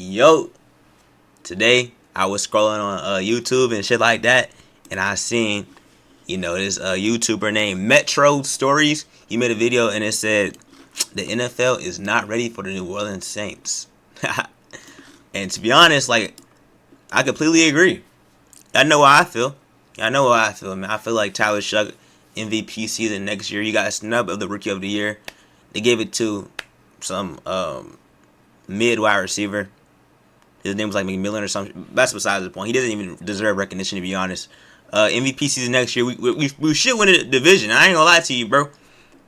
Yo, today I was scrolling on YouTube and shit like that, and I seen, this YouTuber named Metro Stories. He made a video and it said the NFL is not ready for the New Orleans Saints. And to be honest, I completely agree. I know how I feel. Man. I feel like Tyler Shuck MVP season next year. He got a snub of the Rookie of the Year. They gave it to some mid wide receiver. His name was like McMillan or something. That's besides the point. He doesn't even deserve recognition, to be honest. MVP season next year, we should win the division. I ain't gonna lie to you, bro.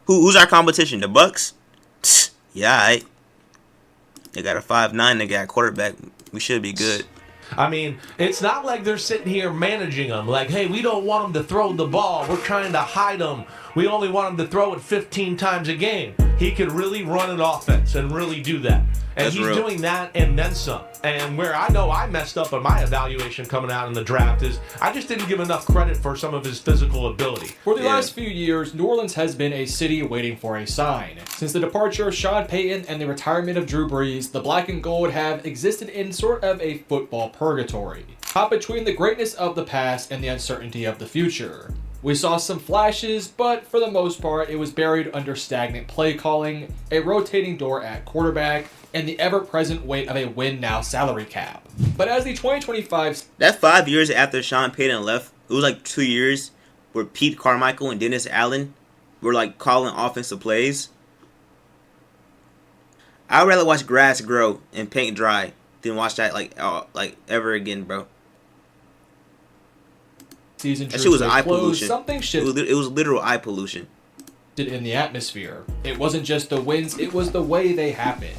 Who's our competition? The Bucks? Yeah, alright. They got a 5'9", they got a quarterback. We should be good. I mean, it's not like they're sitting here managing them. Like, hey, we don't want them to throw the ball. We're trying to hide them. We only want them to throw it 15 times a game. He could really run an offense and really do that. And That's he's real. doing that and then some. And where I know I messed up on my evaluation coming out in the draft is I just didn't give enough credit for some of his physical ability. For the last few years, New Orleans has been a city waiting for a sign. Since the departure of Sean Payton and the retirement of Drew Brees, the black and gold have existed in sort of a football purgatory, caught between the greatness of the past and the uncertainty of the future. We saw some flashes, but for the most part, it was buried under stagnant play calling, a rotating door at quarterback, and the ever-present weight of a win-now salary cap. But as the 2025... That 5 years after Sean Payton left, it was like 2 years where Pete Carmichael and Dennis Allen were like calling offensive plays. I'd rather watch grass grow and paint dry than watch that like ever again, bro. season That shit was eye close, pollution. something shifted It was literal eye pollution. in the atmosphere. It wasn't just the wins, it was the way they happened.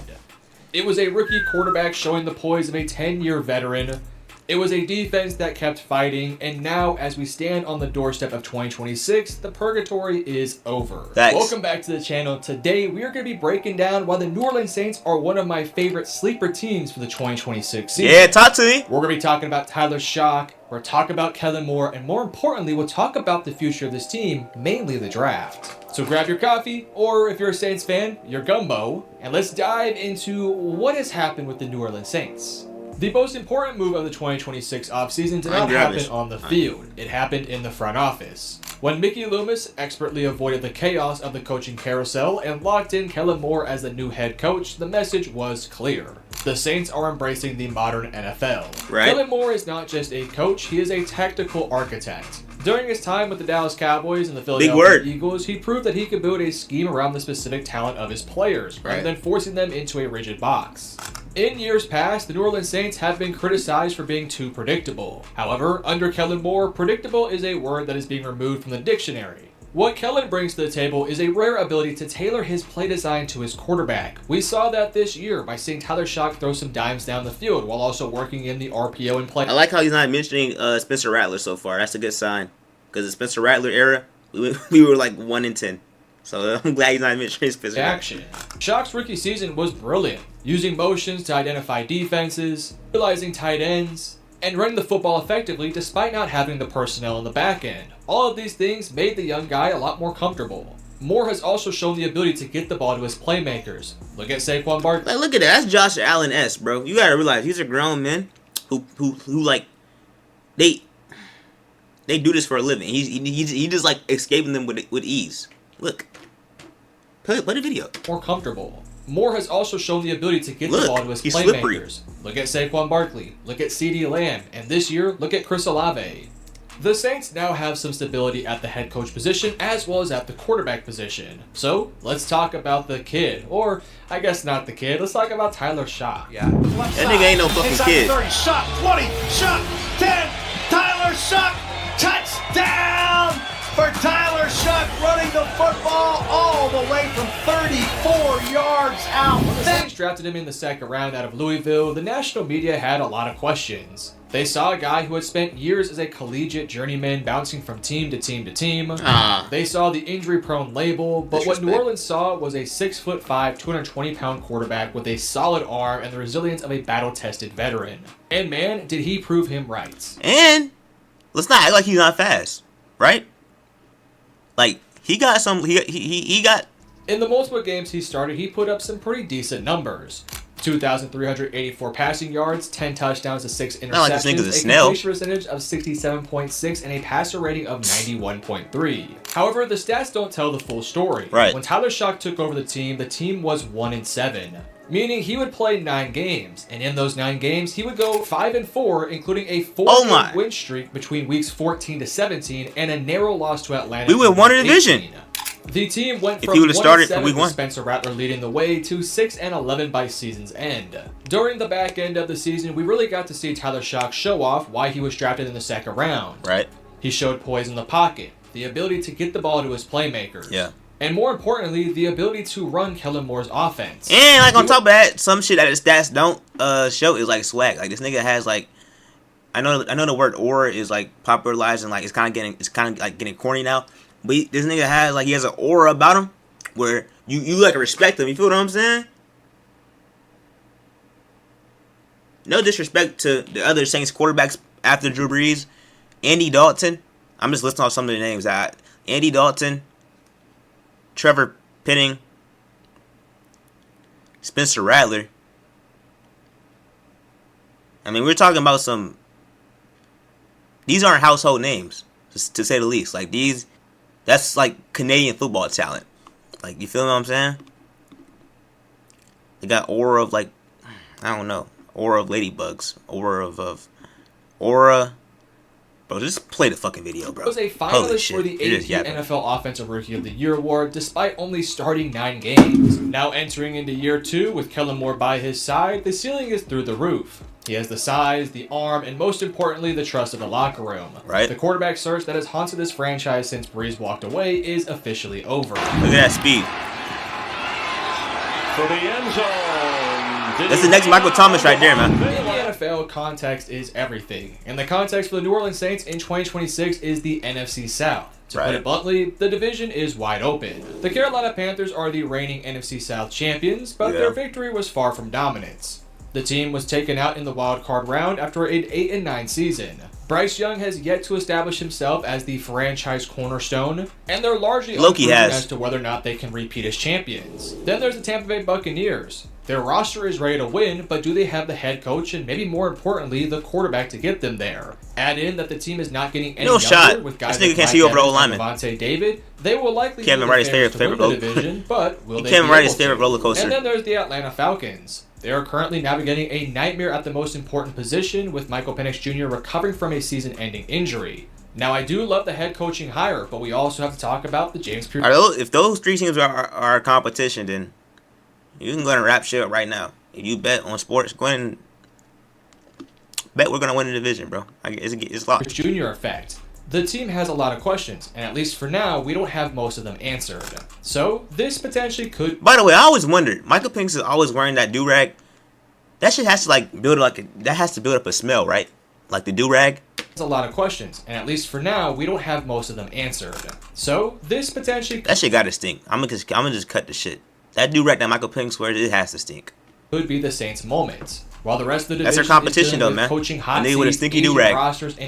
It was a rookie quarterback showing the poise of a 10-year veteran. It was a defense that kept fighting, and now as we stand on the doorstep of 2026, the purgatory is over. Thanks. Welcome back to the channel. Today we are going to be breaking down why the New Orleans Saints are one of my favorite sleeper teams for the 2026 season. Yeah, talk to me. We're going to be talking about Tyler Shock, we're talking about Kellen Moore, and more importantly, we'll talk about the future of this team, mainly the draft. So grab your coffee, or if you're a Saints fan, your gumbo, and let's dive into what has happened with the New Orleans Saints. The most important move of the 2026 offseason did not happen on the field. It happened in the front office. When Mickey Loomis expertly avoided the chaos of the coaching carousel and locked in Kellen Moore as the new head coach, the message was clear. The Saints are embracing the modern NFL. Right. Kellen Moore is not just a coach, he is a tactical architect. During his time with the Dallas Cowboys and the Philadelphia Eagles, he proved that he could build a scheme around the specific talent of his players, rather than forcing them into a rigid box. In years past, the New Orleans Saints have been criticized for being too predictable. However, under Kellen Moore, predictable is a word that is being removed from the dictionary. What Kellen brings to the table is a rare ability to tailor his play design to his quarterback. We saw that this year by seeing Tyler Shock throw some dimes down the field while also working in the RPO and play. I like how he's not mentioning Spencer Rattler so far. That's a good sign. Because the Spencer Rattler era, we were like 1-10. So I'm glad he's not mentioning Spencer Rattler. Action. Shock's rookie season was brilliant, using motions to identify defenses, utilizing tight ends, and running the football effectively despite not having the personnel in the back end. All of these things made the young guy a lot more comfortable. Moore has also shown the ability to get the ball to his playmakers. Look at Saquon Barkley. Like, look at that. That's Josh Allen-esque, bro. You gotta realize these are grown men who like they do this for a living. He just like escaping them with ease. Look, play the video. More comfortable. Moore has also shown the ability to get the ball to his he's playmakers. slippery. Look at Saquon Barkley. Look at CeeDee Lamb. And this year, look at Chris Olave. The Saints now have some stability at the head coach position as well as at the quarterback position. So, let's talk about the kid. Or, I guess not the kid. Let's talk about Tyler Shock. Yeah. That nigga ain't no fucking kid. 30, Shock, 20, Shock, 10, Tyler Shock, touchdown for Tyler Shock, running the football all the way from 34 yards out. When the Saints drafted him in the second round out of Louisville, the national media had a lot of questions. They saw a guy who had spent years as a collegiate journeyman bouncing from team to team to team. They saw the injury-prone label, but what New Orleans saw was a 6'5", 220-pound quarterback with a solid arm and the resilience of a battle-tested veteran. And man, did he prove him right. And let's not act like he's not fast, right? Like he got some. He got. In the multiple games he started, he put up some pretty decent numbers. 2,384 passing yards, 10 touchdowns to 6 interceptions, Not like this nigga's a snail. completion percentage of 67.6, and a passer rating of 91.3. However, the stats don't tell the full story. Right. When Tyler Shough took over the team was 1-7. Meaning he would play 9 games, and in those 9 games, he would go 5-4, including a 4-game win streak between weeks 14 to 17, and a narrow loss to Atlanta. We would won a division. The team went if from he would have started from week 1-7 1, with Spencer Rattler leading the way to 6-11 by season's end. During the back end of the season, we really got to see Tyler Shough show off why he was drafted in the 2nd round. Right. He showed poise in the pocket, the ability to get the ball to his playmakers. Yeah. And more importantly, the ability to run Kellen Moore's offense. And like on top of that, some shit that his stats don't show is like swag. Like this nigga has like, I know the word aura is like popularized and like it's kind of like getting corny now. But this nigga has like, he has an aura about him where you like respect him. You feel what I'm saying? No disrespect to the other Saints quarterbacks after Drew Brees, Andy Dalton. I'm just listing off some of the names. Andy Dalton, Trevor Penning, Spencer Rattler. I mean, we're talking about some. These aren't household names, to say the least. Like these, that's like Canadian football talent. Like, you feel what I'm saying? They got aura of like, I don't know, aura of ladybugs, aura. Bro, just play the fucking video, bro. He was a finalist for the AP NFL Offensive Rookie of the Year award, despite only starting 9 games. Now entering into year 2 with Kellen Moore by his side, the ceiling is through the roof. He has the size, the arm, and most importantly, the trust of the locker room. Right. The quarterback search that has haunted this franchise since Brees walked away is officially over. Look at that speed. For the end zone. That's the next Michael Thomas right there, man. In the NFL, context is everything. And the context for the New Orleans Saints in 2026 is the NFC South. To put it bluntly, the division is wide open. The Carolina Panthers are the reigning NFC South champions, but their victory was far from dominance. The team was taken out in the wild card round after an 8-9 season. Bryce Young has yet to establish himself as the franchise cornerstone, and they're largely unproven as to whether or not they can repeat as champions. Then there's the Tampa Bay Buccaneers. Their roster is ready to win, but do they have the head coach and maybe more importantly, the quarterback to get them there? Add in that the team is not getting any younger with guys like Mike Evans and Devontae David. They will likely Kevin Wright's favorite the division, but will they Kevin Wright's favorite roller coaster. And then there's the Atlanta Falcons. They are currently navigating a nightmare at the most important position, with Michael Penix Jr. recovering from a season-ending injury. Now, I do love the head coaching hire, but we also have to talk about the James Pierre. If those 3 teams are competition, then you can go and wrap shit up right now. If you bet on sports, go ahead and bet we're going to win the division, bro. It's locked. Junior effect. The team has a lot of questions, and at least for now, we don't have most of them answered. So, this potentially could... By the way, I always wondered, Michael Penix is always wearing that do-rag. That shit has to build up a smell, right? Like the do-rag. There's a lot of questions, and at least for now, we don't have most of them answered. So, this potentially... That shit gotta stink. I'm gonna just cut the shit. That do-rag that Michael Penix wears, it has to stink. Could be the Saints' moment. While the rest of the division that's their competition, though, man. Coaching hot and they with a stinky do-rag.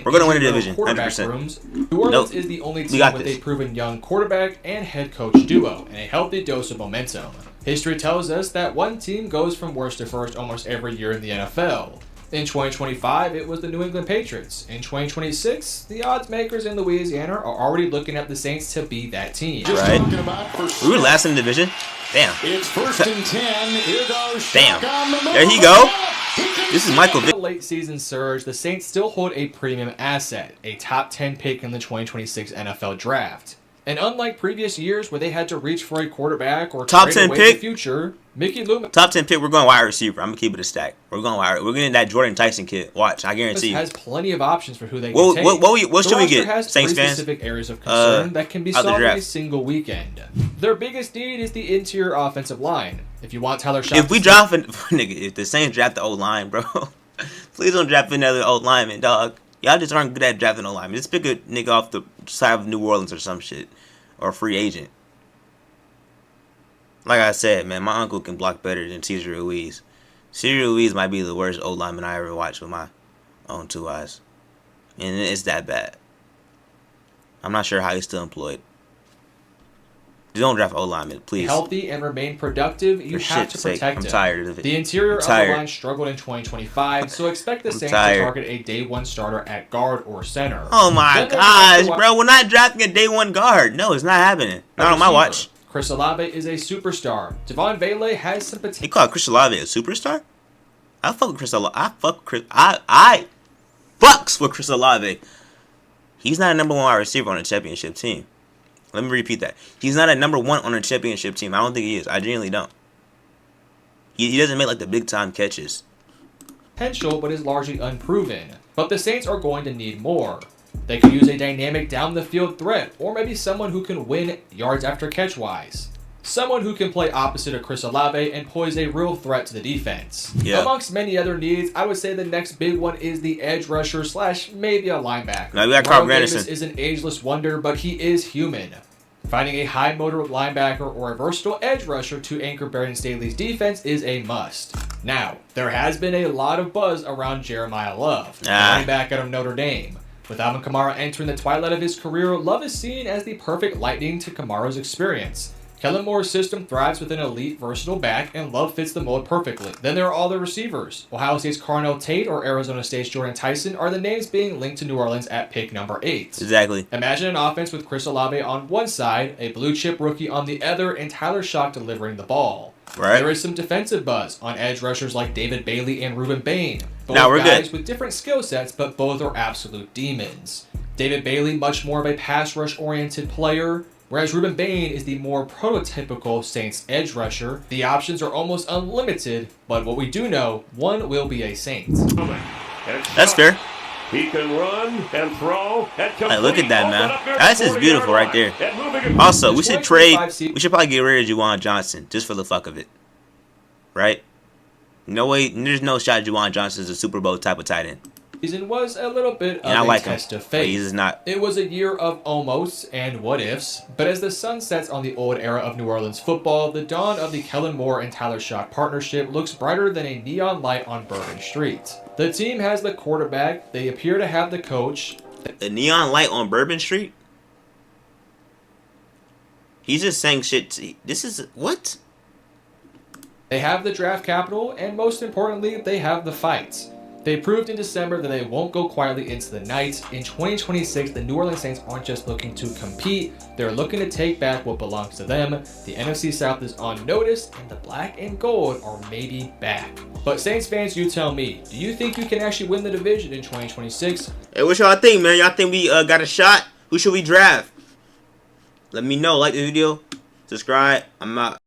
We're gonna win the division, 100%. New Orleans is the only team with a proven young quarterback and head coach duo, and a healthy dose of momentum. History tells us that one team goes from worst to first almost every year in the NFL. In 2025, it was the New England Patriots. In 2026, the odds makers in Louisiana are already looking at the Saints to be that team. Right. We were last in the division. Damn. It's 1st and 10. Here goes Damn. There he go. This is Michael Vick. Late season surge, the Saints still hold a premium asset, a top 10 pick in the 2026 NFL Draft. And unlike previous years where they had to reach for a quarterback or top trade 10 away pick, the future, Mickey Loomis top 10 pick. We're going wide receiver. I'm gonna keep it a stack. We're going wide. We're getting that Jordan Tyson kid. Watch, I guarantee you. Has plenty of options for who they can take. What should we get? Has Saints fans. Specific areas of concern that can be solved in a single weekend. Their biggest need is the interior offensive line. If you want Tyler Shough, if we draft if the Saints draft the O-line, bro, please don't draft another O-lineman, dog. Y'all just aren't good at drafting O-lineman. Just pick a nigga off the side of New Orleans or some shit. Or a free agent. Like I said, man, my uncle can block better than Cesar Ruiz. Cesar Ruiz might be the worst O-lineman I ever watched with my own 2 eyes. And it's that bad. I'm not sure how he's still employed. Don't draft O-lineman, please. Healthy and remain productive, you have to protect him. I'm tired of it. The interior of the line struggled in 2025, so expect the Saints to target a day one starter at guard or center. Oh my gosh, bro. We're not drafting a day one guard. No, it's not happening. Not on my watch. Chris Olave is a superstar. Devon Vele has some potential. You call Chris Olave a superstar? I fuck with Chris Olave. I fucks with Chris Olave. He's not a number 1 wide receiver on a championship team. Let me repeat that. He's not a number 1 on a championship team. I don't think he is. I genuinely don't. He doesn't make like the big time catches. Potential, but is largely unproven. But the Saints are going to need more. They could use a dynamic down the field threat, or maybe someone who can win yards after catch wise. Someone who can play opposite of Chris Olave and pose a real threat to the defense. Yeah. Amongst many other needs, I would say the next big one is the edge rusher / maybe a linebacker. Now we got Carl Granderson. Davis is an ageless wonder, but he is human. Finding a high motor linebacker or a versatile edge rusher to anchor Brandon Staley's defense is a must. Now, there has been a lot of buzz around Jeremiah Love, running back out of Notre Dame. With Alvin Kamara entering the twilight of his career, Love is seen as the perfect lightning to Kamara's experience. Kellen Moore's system thrives with an elite, versatile back, and Love fits the mold perfectly. Then there are all the receivers. Ohio State's Carnell Tate or Arizona State's Jordan Tyson are the names being linked to New Orleans at pick number 8. Exactly. Imagine an offense with Chris Olave on one side, a blue chip rookie on the other, and Tyler Shock delivering the ball. Right. There is some defensive buzz on edge rushers like David Bailey and Ruben Bain. Both now we're guys good. With different skill sets, but both are absolute demons. David Bailey, much more of a pass rush oriented player, whereas Ruben Bain is the more prototypical Saints edge rusher. The options are almost unlimited, but what we do know, one will be a Saint. That's fair. He can run and throw and hey, look at that, man. That's just beautiful right there. Also, we should trade. We should probably get rid of Juwan Johnson just for the fuck of it. Right? No way. There's no shot Juwan Johnson is a Super Bowl type of tight end. Season was a little bit of a test of faith. He's not. It was a year of almost and what ifs, but as the sun sets on the old era of New Orleans football, the dawn of the Kellen Moore and Tyler Shock partnership looks brighter than a neon light on Bourbon Street. The team has the quarterback, they appear to have the coach. The neon light on Bourbon Street? He's just saying shit. This is what? They have the draft capital, and most importantly, they have the fights. They proved in December that they won't go quietly into the night. In 2026, the New Orleans Saints aren't just looking to compete, they're looking to take back what belongs to them. The NFC South is on notice, and the black and gold are maybe back. But Saints fans, you tell me, do you think you can actually win the division in 2026? Hey, what y'all think, man? Y'all think we got a shot? Who should we draft? Let me know. Like the video, subscribe. I'm out.